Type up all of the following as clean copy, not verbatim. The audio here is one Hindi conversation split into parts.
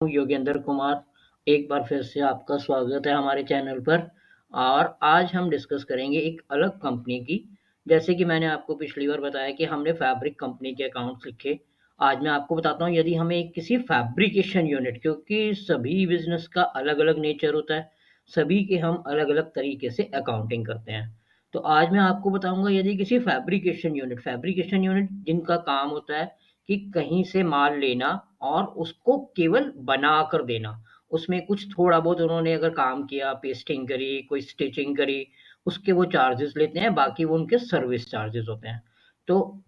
योगेंद्र कुमार। एक बार फिर से आपका स्वागत है हमारे चैनल पर। और आज हम डिस्कस करेंगे एक अलग कंपनी की। जैसे कि मैंने आपको पिछली बार बताया कि हमने फैब्रिक कंपनी के अकाउंट्स लिखे। आज मैं आपको बताता हूँ यदि हमें किसी फैब्रिकेशन यूनिट, क्योंकि सभी बिजनेस का अलग अलग नेचर होता है, सभी के हम अलग अलग तरीके से अकाउंटिंग करते हैं। तो आज मैं आपको बताऊंगा यदि किसी फैब्रिकेशन यूनिट जिनका काम होता है कि कहीं से माल लेना और उसको केवल बना कर देना। उसमें कुछ थोड़ा बहुत उन्होंने अगर काम किया, पेस्टिंग करी, कोई स्टिचिंग करी, उसके वो चार्जेस लेते हैं, बाकी वो उनके सर्विस चार्जेस होते हैं। तो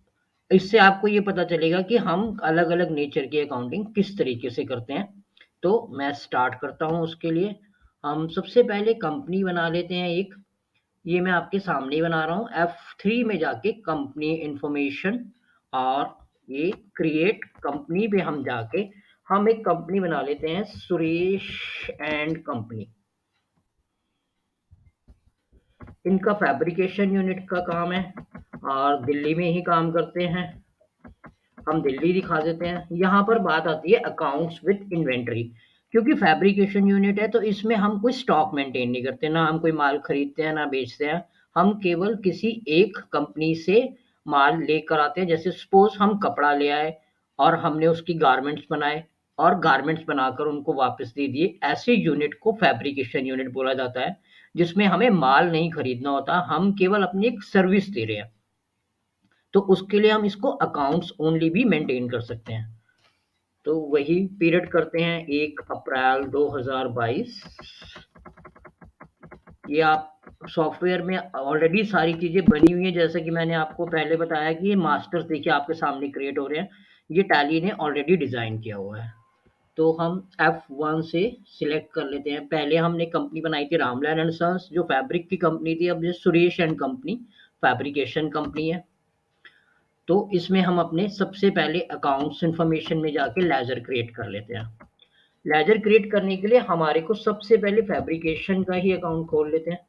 इससे आपको ये पता चलेगा कि हम अलग अलग नेचर की अकाउंटिंग किस तरीके से करते हैं। तो मैं स्टार्ट करता हूँ उसके लिए। हम सबसे पहले कंपनी बना लेते हैं एक। ये मैं आपके सामने ही बना रहा हूँ। F3 में जाके कंपनी इंफॉर्मेशन और ये क्रिएट कंपनी पे हम जाके हम एक कंपनी बना लेते हैं, सुरेश एंड कंपनी। इनका फैब्रिकेशन यूनिट का काम है और दिल्ली में ही काम करते हैं। हम दिल्ली दिखा देते हैं। यहाँ पर बात आती है अकाउंट्स विद इन्वेंट्री। क्योंकि फैब्रिकेशन यूनिट है तो इसमें हम कोई स्टॉक मेंटेन नहीं करते, ना हम कोई माल खरीदते हैं ना बेचते हैं। हम केवल किसी एक कंपनी से माल लेकर आते हैं। जैसे सपोज हम कपड़ा ले आए और हमने उसकी गारमेंट्स बनाए और गारमेंट्स बनाकर उनको वापस दे दिए, ऐसे यूनिट को फैब्रिकेशन यूनिट बोला जाता है। जिसमें हमें माल नहीं खरीदना होता, हम केवल अपनी एक सर्विस दे रहे हैं। तो उसके लिए हम इसको अकाउंट्स ओनली भी मेंटेन कर सकते हैं। तो वही पीरियड करते हैं 1 अप्रैल 2022। ये आप सॉफ्टवेयर में ऑलरेडी सारी चीजें बनी हुई हैं। जैसे कि मैंने आपको पहले बताया कि ये मास्टर्स देखिए आपके सामने क्रिएट हो रहे हैं। ये टैली ने ऑलरेडी डिजाइन किया हुआ है। तो हम F1 से सिलेक्ट कर लेते हैं। पहले हमने कंपनी बनाई थी रामलाल एंड सन्स, जो फैब्रिक की कंपनी थी। अब ये Suresh and company fabrication company है। तो इसमें हम अपने सबसे पहले अकाउंट्स इंफॉर्मेशन में जाके लेजर क्रिएट कर लेते हैं। लेजर क्रिएट करने के लिए हमारे को सबसे पहले फैब्रिकेशन का ही अकाउंट खोल लेते हैं।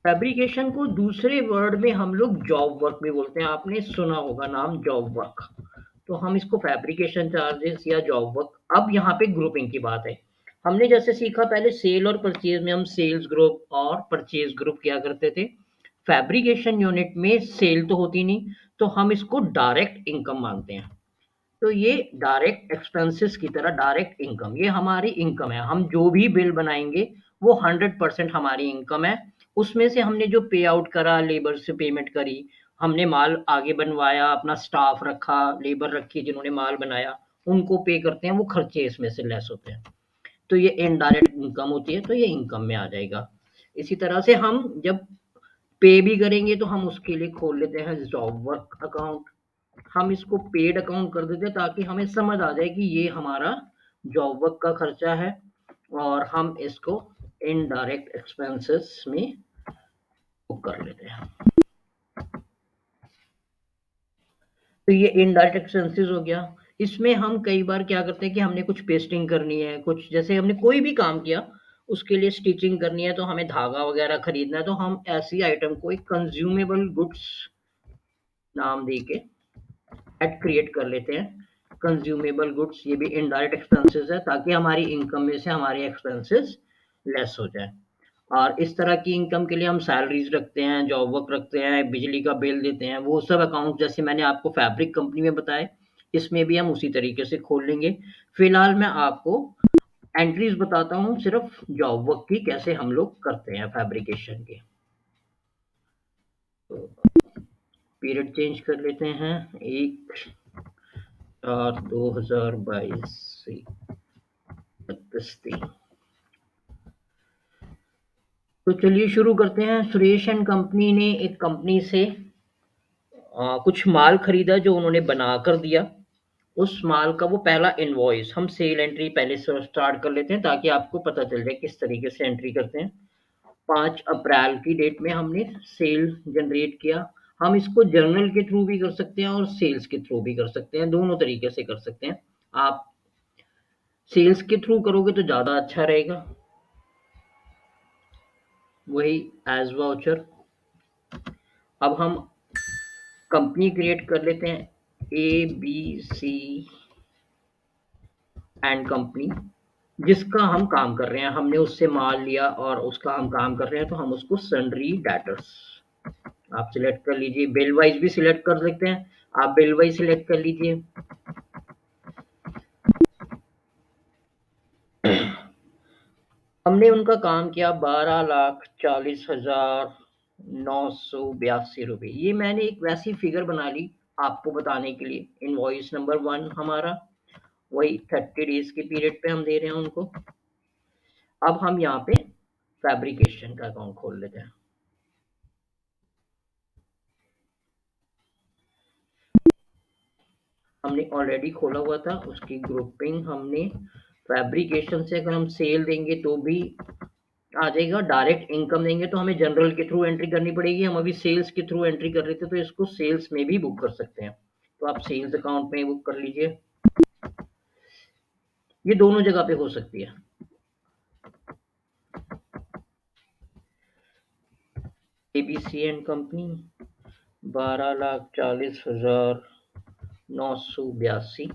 फैब्रिकेशन को दूसरे वर्ड में हम लोग जॉब वर्क भी बोलते हैं। आपने सुना होगा नाम जॉब वर्क। तो हम इसको फैब्रिकेशन चार्जेस या जॉब वर्क। अब यहाँ पे ग्रुपिंग की बात है। हमने जैसे सीखा पहले सेल और परचेज में हम सेल्स ग्रुप और परचेज ग्रुप किया करते थे। फैब्रिकेशन यूनिट में सेल तो होती नहीं, तो हम इसको डायरेक्ट इनकम मानते हैं। तो ये डायरेक्ट एक्सपेंसेस की तरह डायरेक्ट इनकम, ये हमारी इनकम है। हम जो भी बिल बनाएंगे वो 100% हमारी इनकम है। उसमें से हमने जो पे आउट करा, लेबर से पेमेंट करी, हमने माल आगे बनवाया, अपना स्टाफ रखा, लेबर रखी जिन्होंने माल बनाया, उनको पे करते हैं, वो खर्चे इसमें से लेस होते हैं। तो ये इनडायरेक्ट इनकम होती है, तो ये इनकम में आ जाएगा। इसी तरह से हम जब पे भी करेंगे तो हम उसके लिए खोल लेते हैं जॉब वर्क अकाउंट। हम इसको पेड अकाउंट कर देते हैं ताकि हमें समझ आ जाए कि ये हमारा जॉब वर्क का खर्चा है और हम इसको इनडायरेक्ट एक्सपेंसेस में बुक कर लेते हैं। तो ये इनडायरेक्ट एक्सपेंसेस हो गया। इसमें हम कई बार क्या करते हैं कि हमने कुछ पेस्टिंग करनी है, कुछ जैसे हमने कोई भी काम किया उसके लिए स्टिचिंग करनी है, तो हमें धागा वगैरह खरीदना है, तो हम ऐसी आइटम को एक कंज्यूमेबल गुड्स नाम दे के एड क्रिएट कर लेते हैं। कंज्यूमेबल गुड्स ये भी इनडायरेक्ट एक्सपेंसेस है ताकि हमारी इनकम में से हमारे एक्सपेंसेस लेस हो जाए। और इस तरह की इनकम के लिए हम सैलरीज रखते हैं, जॉब वर्क रखते हैं, बिजली का बिल देते हैं, वो सब अकाउंट जैसे मैंने आपको फैब्रिक कंपनी में बताए, इसमें भी हम उसी तरीके से खोल लेंगे। फिलहाल मैं आपको एंट्रीज बताता हूँ सिर्फ जॉब वर्क की, कैसे हम लोग करते हैं फैब्रिकेशन के। तो पीरियड चेंज कर लेते हैं, 1/4/2022 से 31 तो चलिए शुरू करते हैं। सुरेश एंड कंपनी ने एक कंपनी से कुछ माल खरीदा जो उन्होंने बना कर दिया। उस माल का वो पहला इनवॉइस, हम सेल एंट्री पहले से स्टार्ट कर लेते हैं ताकि आपको पता चल जाए किस तरीके से एंट्री करते हैं। 5 अप्रैल की डेट में हमने सेल जनरेट किया। हम इसको जर्नल के थ्रू भी कर सकते हैं और सेल्स के थ्रू भी कर सकते हैं, दोनों तरीके से कर सकते हैं। आप सेल्स के थ्रू करोगे तो ज़्यादा अच्छा रहेगा। वही एज वाउचर। अब हम कंपनी क्रिएट कर लेते हैं, ABC एंड कंपनी, जिसका हम काम कर रहे हैं, हमने उससे माल लिया और उसका हम काम कर रहे हैं, तो हम उसको सन्ड्री डेटर्स आप सिलेक्ट कर लीजिए। बिल वाइज भी सिलेक्ट कर सकते हैं, आप बिल वाइज सिलेक्ट कर लीजिए। हमने उनका काम किया 12,40,982 रुपये। ये मैंने एक वैसी फिगर बना ली आपको बताने के लिए। इनवॉइस नंबर 1 हमारा वही 30 डेज के पीरियड पे हम दे रहे हैं उनको। अब हम यहाँ पे फैब्रिकेशन का अकाउंट खोल लेते हैं। हमने ऑलरेडी खोला हुआ था, उसकी ग्रुपिंग हमने फैब्रिकेशन से अगर हम सेल देंगे तो भी आ जाएगा, डायरेक्ट इनकम देंगे तो हमें जनरल के थ्रू एंट्री करनी पड़ेगी। हम अभी सेल्स के थ्रू एंट्री कर रहे थे, तो इसको सेल्स में भी बुक कर सकते हैं, तो आप सेल्स अकाउंट में बुक कर लीजिए। ये दोनों जगह पे हो सकती है। ABC एंड कंपनी 12,40,982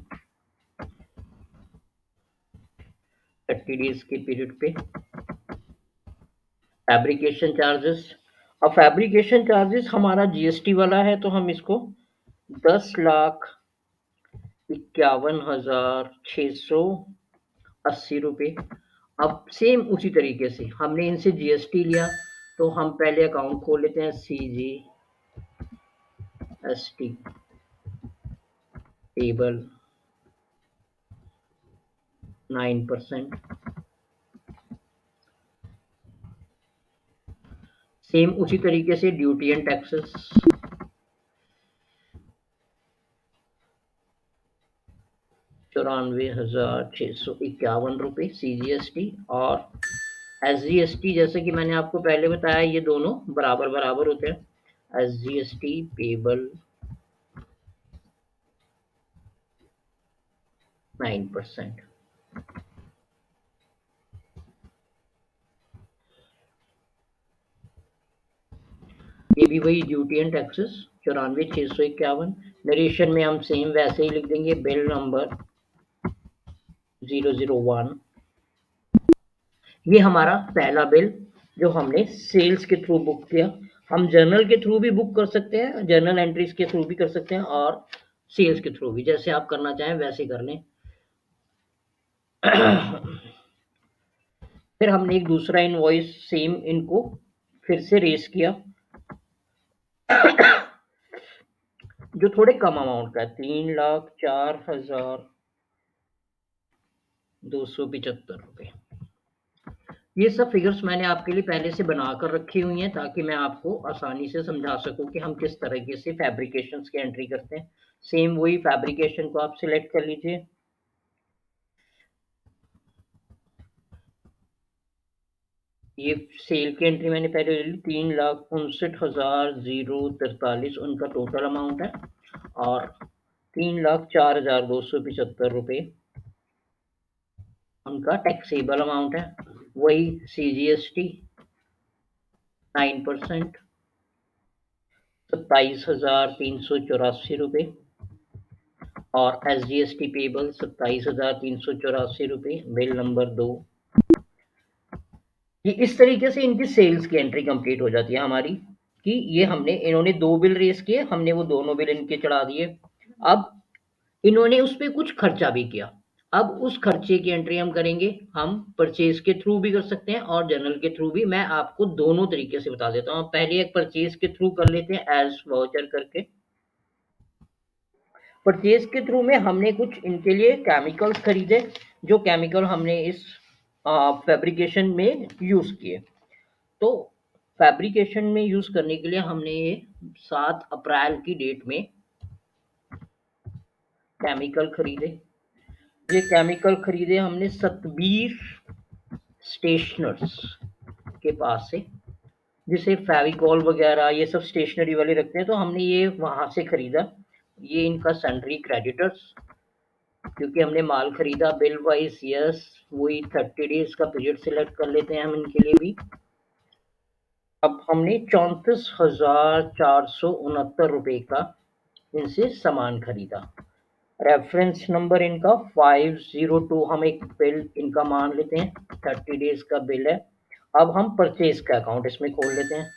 30 डेज के पीरियड पे। फैब्रिकेशन चार्जेस, अब फैब्रिकेशन चार्जेस हमारा GST वाला है, तो हम इसको 10,51,680 रुपये। अब सेम उसी तरीके से हमने इनसे GST लिया, तो हम पहले अकाउंट खोल लेते हैं, CGST टेबल 9%। सेम उसी तरीके से ड्यूटी एंड टैक्सेस 94,651 रुपये CGST। और SGST, जैसे कि मैंने आपको पहले बताया, ये दोनों बराबर बराबर होते हैं। SGST payable 9%। ये भी वही ड्यूटी एंड टैक्सेस 94,651। नरेशन में हम सेम वैसे ही लिख देंगे, बिल नंबर 001। ये हमारा पहला बिल जो हमने सेल्स के थ्रू बुक किया। हम जर्नल के थ्रू भी बुक कर सकते हैं, जर्नल एंट्रीज के थ्रू भी कर सकते हैं, और सेल्स के थ्रू भी, जैसे आप करना चाहें वैसे कर लें। फिर हमने एक दूसरा इनवॉइस सेम इनको फिर से रेस किया, जो थोड़े कम अमाउंट का है, 3,04,275 रुपये। ये सब फिगर्स मैंने आपके लिए पहले से बनाकर रखी हुई हैं, ताकि मैं आपको आसानी से समझा सकूं कि हम किस तरीके से फैब्रिकेशन की एंट्री करते हैं। सेम वही फैब्रिकेशन को आप सिलेक्ट कर लीजिए। ये सेल की एंट्री मैंने पहले ले ली, 3,59,043 उनका टोटल अमाउंट है, और 3,04,275 रुपये उनका टैक्सेबल अमाउंट है। वही CGST 9%, 27,384 रुपये, और SGST पेबल 27,384 रुपये, बिल नंबर 2। ये इस तरीके से इनकी सेल्स की एंट्री कंप्लीट हो जाती है हमारी, कि ये इन्होंने 2 बिल रेस किए, हमने वो दोनों बिल इनके चढ़ा दिए। अब इन्होंने उस पे कुछ खर्चा भी किया, अब उस खर्चे की एंट्री हम करेंगे। हम परचेज के थ्रू भी कर सकते हैं और जनरल के थ्रू भी। मैं आपको दोनों तरीके से बता देता हूँ। पहले एक परचेज के थ्रू कर लेते हैं, एज वाउचर करके। परचेज के थ्रू में हमने कुछ इनके लिए केमिकल्स खरीदे, जो केमिकल हमने इस फैब्रिकेशन में यूज किए। तो फैब्रिकेशन में यूज करने के लिए हमने ये 7 अप्रैल की डेट में केमिकल खरीदे। ये केमिकल खरीदे हमने सतबीर स्टेशनर्स के पास से, जिसे फेविकॉल वगैरह ये सब स्टेशनरी वाले रखते हैं, तो हमने ये वहां से खरीदा। ये इनका सन्ड्री क्रेडिटर्स, क्योंकि हमने माल खरीदा। बिल वाइज यस, वही 30 डेज का पीरियड सिलेक्ट कर लेते हैं हम इनके लिए भी। अब हमने 34,469 रुपये का इनसे सामान खरीदा। रेफरेंस नंबर इनका 502, हम एक बिल इनका मान लेते हैं, 30 डेज का बिल है। अब हम परचेज का अकाउंट इसमें खोल लेते हैं।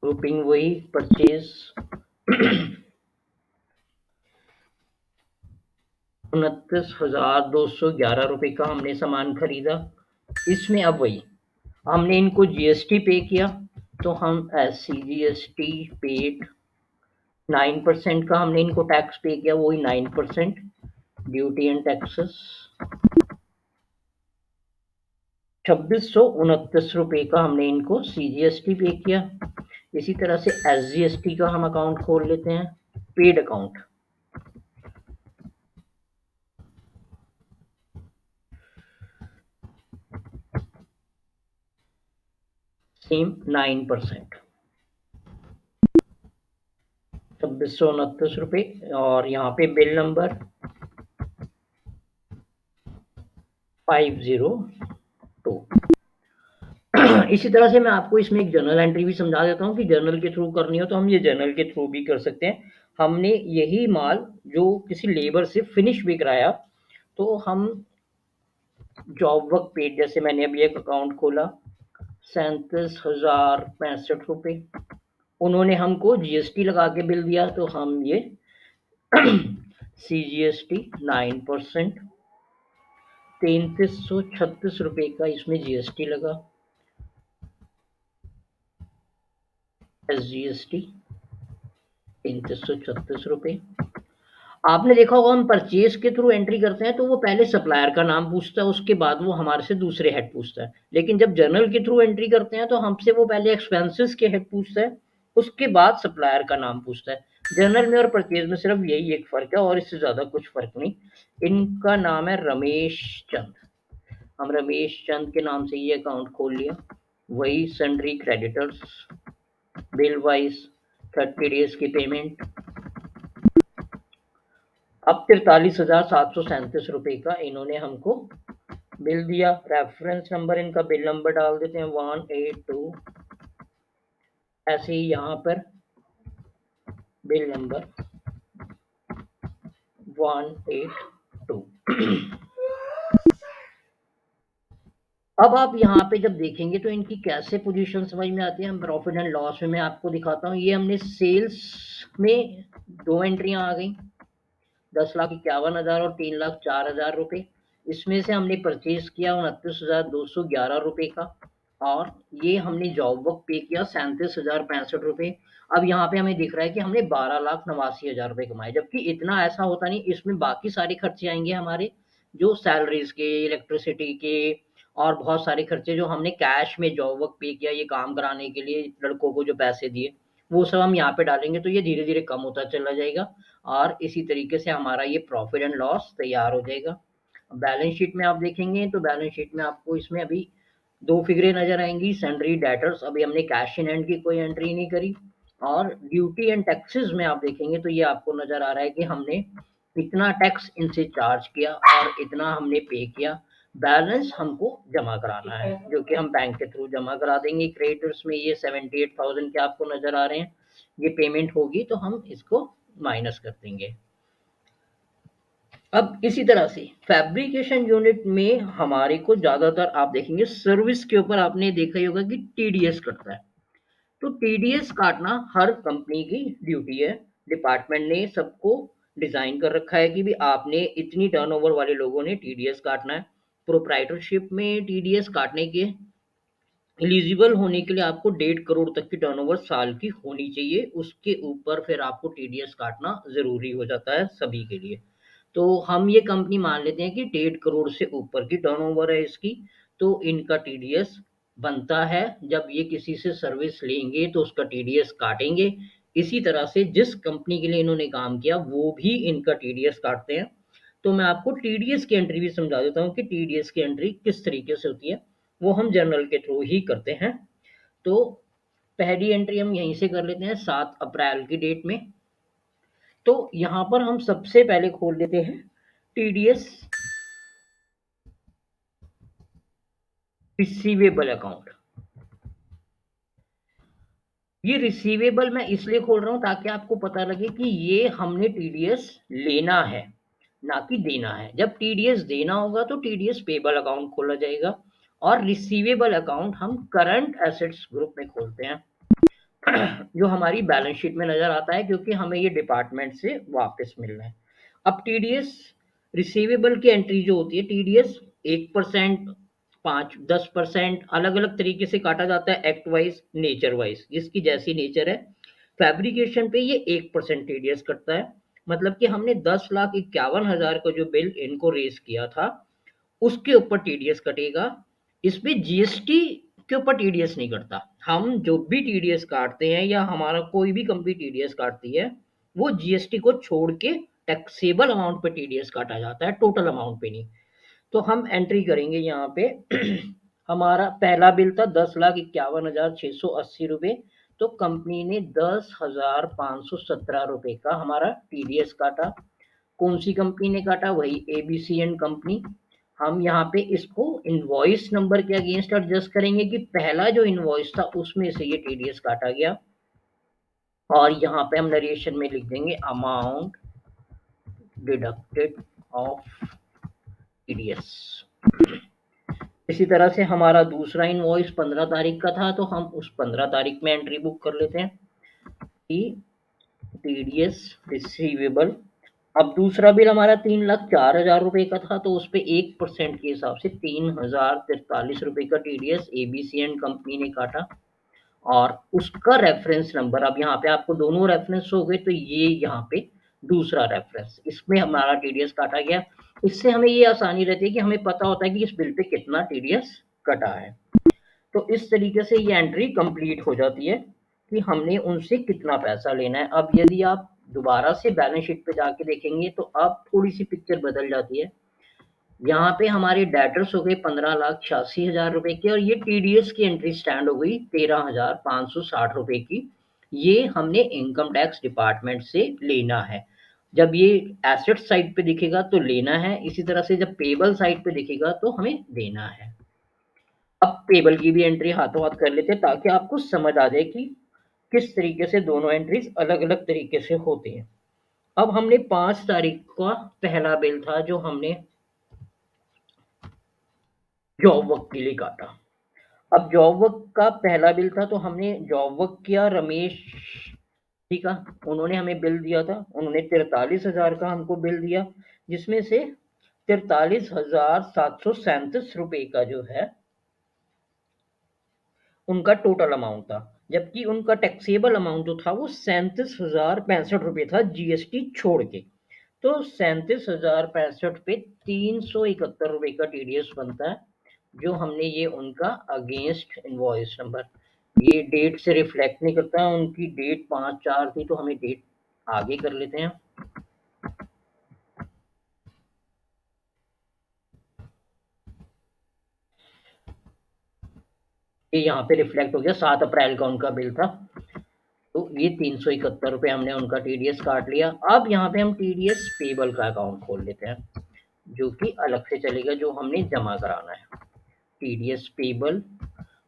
ग्रुपिंग वही परचेज 29,211 रुपये का हमने सामान खरीदा। इसमें अब वही हमने इनको जीएसटी पे किया, तो हम एससी जीएसटी पेड 9% का हमने इनको टैक्स पे किया, वही 9% ड्यूटी एंड टैक्सेस 2629 रुपये का हमने इनको सीजीएसटी पे किया। इसी तरह से एसजीएसटी का हम अकाउंट खोल लेते हैं, पेड अकाउंट सेम 9%, 2629 रुपये। और यहाँ पे बिल नंबर 502। इसी तरह से मैं आपको इसमें एक जर्नल एंट्री भी समझा देता हूँ कि जर्नल के थ्रू करनी हो तो हम ये जर्नल के थ्रू भी कर सकते हैं। हमने यही माल जो किसी लेबर से फिनिश बिक रहा है, तो हम जॉब वर्क पेड, जैसे मैंने अभी एक अकाउंट खोला 37,065 रुपये, उन्होंने हमको जीएसटी लगा के बिल दिया, तो हम ये सीजीएसटी 9%, 3336 रुपये का इसमें जीएसटी लगा, एसजीएसटी 3336 रुपये। आपने देखा होगा हम परचेज के थ्रू एंट्री करते हैं तो वो पहले सप्लायर का नाम पूछता है, उसके बाद वो हमारे से दूसरे हेड पूछता है। लेकिन जब जर्नल के थ्रू एंट्री करते हैं तो हमसे वो पहले एक्सपेंसेस के हेड पूछता है, उसके बाद सप्लायर का नाम पूछता है। जर्नल में और परचेज में सिर्फ यही एक फर्क है, और इससे ज्यादा कुछ फर्क नहीं। इनका नाम है रमेश चंद, हम रमेश चंद के नाम से ये अकाउंट खोल लिया। वही sundry creditors, bill wise 30 days की पेमेंट। अब 43,737 रुपये का इन्होंने हमको बिल दिया। रेफरेंस नंबर इनका बिल नंबर डाल देते हैं 182। ऐसे ही यहाँ पर बिल नंबर 182। अब आप यहाँ पे जब देखेंगे तो इनकी कैसे पोजीशन समझ में आती है। हम प्रॉफिट एंड लॉस में मैं आपको दिखाता हूँ। ये हमने सेल्स में दो एंट्रियां आ गई, 10,51,000 और 3,04,000 रुपये। इसमें से हमने परचेज किया 29,211 रुपये का, और ये हमने जॉब वर्क पे किया 37,065 रुपये। अब यहाँ पे हमें दिख रहा है कि हमने 12,89,000 रुपये कमाए, जबकि इतना ऐसा होता नहीं। इसमें बाकी सारे खर्चे आएंगे हमारे, जो सैलरीज के, इलेक्ट्रिसिटी के, और बहुत सारे खर्चे जो हमने कैश में जॉब वर्क पे किया, ये काम कराने के लिए लड़कों को जो पैसे दिए, वो सब हम यहाँ पे डालेंगे, तो ये धीरे धीरे कम होता चला जाएगा, और इसी तरीके से हमारा ये प्रॉफिट एंड लॉस तैयार हो जाएगा। बैलेंस शीट में आप देखेंगे तो बैलेंस शीट में आपको इसमें अभी दो फिगरें नजर आएंगी, सन्ड्री डेटर्स, अभी हमने कैश इन हैंड की कोई एंट्री नहीं करी। और ड्यूटी एंड टैक्सेस में आप देखेंगे तो ये आपको नजर आ रहा है कि हमने इतना टैक्स इनसे चार्ज किया और इतना हमने पे किया। बैलेंस हमको जमा कराना है, जो कि हम बैंक के थ्रू जमा करा देंगे। क्रेडिटर्स में ये 78,000 के आपको नजर आ रहे हैं, ये पेमेंट होगी तो हम इसको माइनस कर देंगे। अब इसी तरह से फैब्रिकेशन यूनिट में हमारे को ज्यादातर आप देखेंगे सर्विस के ऊपर आपने देखा ही होगा कि टीडीएस कटता है। तो टीडीएस काटना हर कंपनी की ड्यूटी है। डिपार्टमेंट ने सबको डिजाइन कर रखा है कि भी आपने इतनी टर्नओवर वाले लोगों ने टीडीएस काटना है। प्रोप्राइटरशिप में टीडीएस काटने के एलिजिबल होने के लिए आपको 1.5 करोड़ तक की टर्नओवर साल की होनी चाहिए, उसके ऊपर फिर आपको टीडीएस काटना जरूरी हो जाता है सभी के लिए। तो हम ये कंपनी मान लेते हैं कि 1.5 करोड़ से ऊपर की टर्नओवर है इसकी, तो इनका टीडीएस बनता है। जब ये किसी से सर्विस लेंगे तो उसका टीडीएस काटेंगे। इसी तरह से जिस कंपनी के लिए इन्होंने काम किया वो भी इनका टीडीएस काटते हैं। तो मैं आपको टीडीएस की एंट्री भी समझा देता हूँ कि टीडीएस की एंट्री किस तरीके से होती है, वो हम जर्नल के थ्रू ही करते हैं। तो पहली एंट्री हम यहीं से कर लेते हैं 7 अप्रैल की डेट में। तो यहाँ पर हम सबसे पहले खोल देते हैं टीडीएस रिसीवेबल अकाउंट। ये रिसीवेबल मैं इसलिए खोल रहा हूँ ताकि आपको पता लगे कि ये हमने टीडीएस लेना है, ना कि देना है। जब टीडीएस देना होगा तो टीडीएस पेबल अकाउंट खोला जाएगा, और रिसीवेबल अकाउंट हम करंट एसेट्स ग्रुप में खोलते हैं जो हमारी बैलेंस शीट में नजर आता है, क्योंकि हमें ये डिपार्टमेंट से वापस मिलना है। अब टीडीएस रिसीवेबल की एंट्री जो होती है, टीडीएस 1%, 5, 10% अलग अलग तरीके से काटा जाता है, एक्ट वाइज, नेचर वाइज, जिसकी जैसी नेचर है। फैब्रिकेशन पे ये 1% टीडीएस कटता है। मतलब कि हमने 10,51,000 का जो बिल इनको रेज किया था, उसके ऊपर टीडीएस कटेगा। इसमें जीएसटी के ऊपर टीडीएस नहीं कटता। हम जो भी टीडीएस काटते हैं, या हमारा कोई भी कंपनी टीडीएस काटती है, वो जीएसटी को छोड़ के टैक्सेबल अमाउंट पे टीडीएस काटा जाता है, टोटल अमाउंट पे नहीं। तो हम एंट्री करेंगे यहाँ पे हमारा पहला बिल था 10,51,680 रुपये। तो कंपनी ने 10,517 रुपये का हमारा टीडीएस काटा। कौन सी कंपनी ने काटा? वही एबीसी एंड कंपनी। हम यहाँ पे इसको इनवॉइस नंबर के अगेंस्ट एडजस्ट करेंगे कि पहला जो इनवॉइस था उसमें से ये टीडीएस काटा गया, और यहाँ पे हम नरेशन में लिख देंगे अमाउंट डिडक्टेड ऑफ टीडीएस। इसी तरह से हमारा दूसरा इनवॉइस 15 तारीख का था, तो हम उस 15 तारीख में एंट्री बुक कर लेते हैं कि टीडीएस रिसीवेबल। अब दूसरा बिल हमारा 3,04,000 रुपये का था, तो उस पर 1% के हिसाब से 3,043 रुपये का टीडीएस एबीसी एंड कंपनी ने काटा। और उसका रेफरेंस नंबर, अब यहाँ पे आपको दोनों रेफरेंस हो गए, तो ये यहाँ पे दूसरा रेफरेंस, इसमें हमारा टीडीएस काटा गया। इससे हमें ये आसानी रहती है कि हमें पता होता है कि इस बिल पे कितना टीडीएस कटा है। तो इस तरीके से ये एंट्री कंप्लीट हो जाती है कि हमने उनसे कितना पैसा लेना है। अब यदि आप दोबारा से बैलेंस शीट पे जाके देखेंगे तो अब थोड़ी सी पिक्चर बदल जाती है। यहाँ पे हमारे डेटर्स हो गए 15,86,000 रुपए के, और ये टीडीएस की एंट्री स्टैंड हो गई 13,560 रुपए की। ये हमने इनकम टैक्स डिपार्टमेंट से लेना है। जब ये एसेट साइड पे दिखेगा तो लेना है, इसी तरह से जब पेबल साइड पे दिखेगा तो हमें देना है। अब पेबल की भी एंट्री हाथों हाथ कर लेते हैं ताकि आपको समझ आ जाए कि किस तरीके से दोनों एंट्रीज अलग अलग तरीके से होती हैं। अब हमने 5 तारीख का पहला बिल था जो हमने जॉब वर्क के लिए काटा। अब जॉब वर्क का पहला बिल था, तो हमने जॉब वर्क किया, रमेश ठीक है, उन्होंने हमें बिल दिया था, उन्होंने 43,000 का हमको बिल दिया, जिसमें से 43,737 रुपए का जो है उनका टोटल अमाउंट था। जबकि उनका टैक्सेबल अमाउंट जो था वो 37,065 रुपये था, जीएसटी छोड़ के। तो 37,065 पे 371 रुपये का टीडीएस बनता है, जो हमने ये उनका अगेंस्ट इनवॉइस नंबर, ये डेट से रिफ्लेक्ट नहीं करता है, उनकी डेट 5/4 थी, तो हमें डेट आगे कर लेते हैं। ये यहाँ पे रिफ्लेक्ट हो गया, 7 अप्रैल का उनका बिल था, तो ये 371 रुपये हमने उनका टीडीएस काट लिया। अब यहाँ पे हम टीडीएस पेबल का अकाउंट खोल लेते हैं, जो कि अलग से चलेगा, जो हमने जमा कराना है। टीडीएस पेबल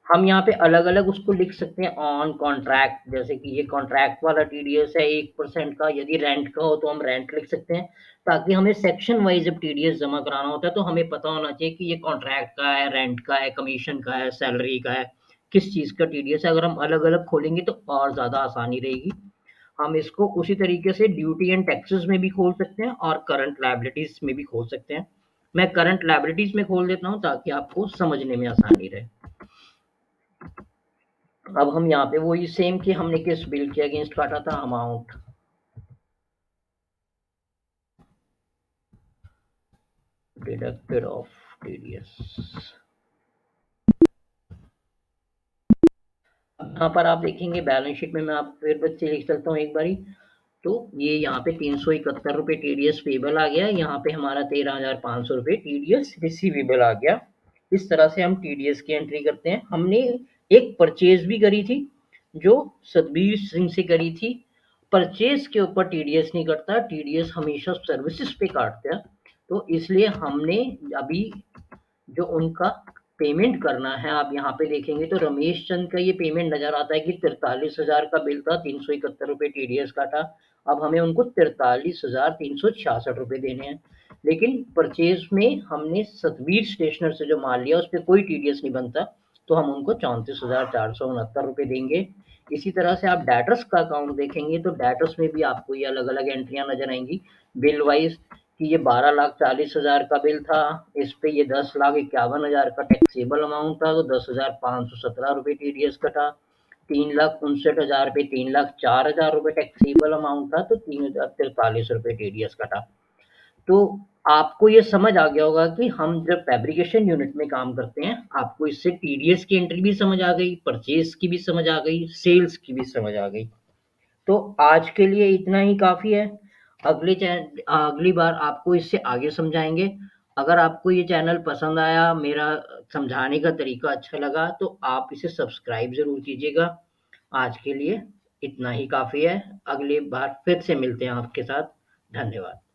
हम यहाँ पे अलग अलग उसको लिख सकते हैं ऑन कॉन्ट्रैक्ट, जैसे कि ये कॉन्ट्रैक्ट वाला टीडीएस है 1% का, यदि रेंट का हो तो हम रेंट लिख सकते हैं, ताकि हमें सेक्शन वाइज जब टीडीएस जमा कराना होता है तो हमें पता होना चाहिए कि ये कॉन्ट्रैक्ट का है, रेंट का है, कमीशन का है, सैलरी का है, किस चीज़ का टीडीएस है। अगर हम अलग अलग खोलेंगे तो और ज़्यादा आसानी रहेगी। हम इसको उसी तरीके से ड्यूटी एंड टैक्सेस में भी खोल सकते हैं और करंट लायबिलिटीज में भी खोल सकते हैं। मैं करंट लायबिलिटीज में खोल देता हूँ ताकि आपको समझने में आसानी रहे। अब हम यहाँ पे वही सेम कि हमने किस बिल के अगेंस्ट काटा था, अमाउंट डिडक्टेड ऑफ टीडीएस। यहाँ पर आप देखेंगे बैलेंस शीट में, मैं आप फिर बच्चे लिख सकता हूँ एक बारी, तो ये यहाँ पे 371 रुपये टीडीएस पेबल आ गया, यहाँ पे हमारा 13,500 रुपये टीडीएस रिसीवेबल आ गया। इस तरह से हम टीडीएस की एंट्री करते हैं। हमने एक परचेज भी करी थी जो सतबीर सिंह से करी थी। परचेज के ऊपर टीडीएस नहीं कटता, टीडीएस हमेशा सर्विसेज पे काटते हैं। तो इसलिए हमने अभी जो उनका पेमेंट करना है, आप यहाँ पे देखेंगे तो रमेश चंद का ये पेमेंट नज़र आता है कि 43,000 का बिल था, 371 रुपए टीडीएस का था। अब हमें उनको 43,366 रुपए देने हैं। लेकिन परचेज में हमने सतवीर स्टेशनर से जो माल लिया, उस पे कोई टीडीएस नहीं बनता, तो हम उनको 34,469 रुपए देंगे। इसी तरह से आप डेटर्स का अकाउंट देखेंगे तो डेटर्स में भी आपको ये अलग-अलग एंट्रियाँ नज़र आएँगी बिल वाइज़, कि ये 12,40,000 का बिल था, इस पे ये 10,51,000 का टैक्सेबल अमाउंट था, तो 10,517 रुपए टीडीएस कटा। 3,59,000 पे 3,04,000 रुपए टैक्सेबल अमाउंट था, तो 3,043 रुपए टीडीएस कटा। तो आपको ये समझ आ गया होगा कि हम जब फैब्रिकेशन यूनिट में काम करते हैं, आपको इससे टीडीएस की एंट्री भी समझ आ गई, परचेज की भी समझ आ गई, सेल्स की भी समझ आ गई। तो आज के लिए इतना ही काफ़ी है। अगली बार आपको इससे आगे समझाएँगे। अगर आपको ये चैनल पसंद आया, मेरा समझाने का तरीका अच्छा लगा, तो आप इसे सब्सक्राइब ज़रूर कीजिएगा। आज के लिए इतना ही काफ़ी है। अगली बार फिर से मिलते हैं आपके साथ। धन्यवाद।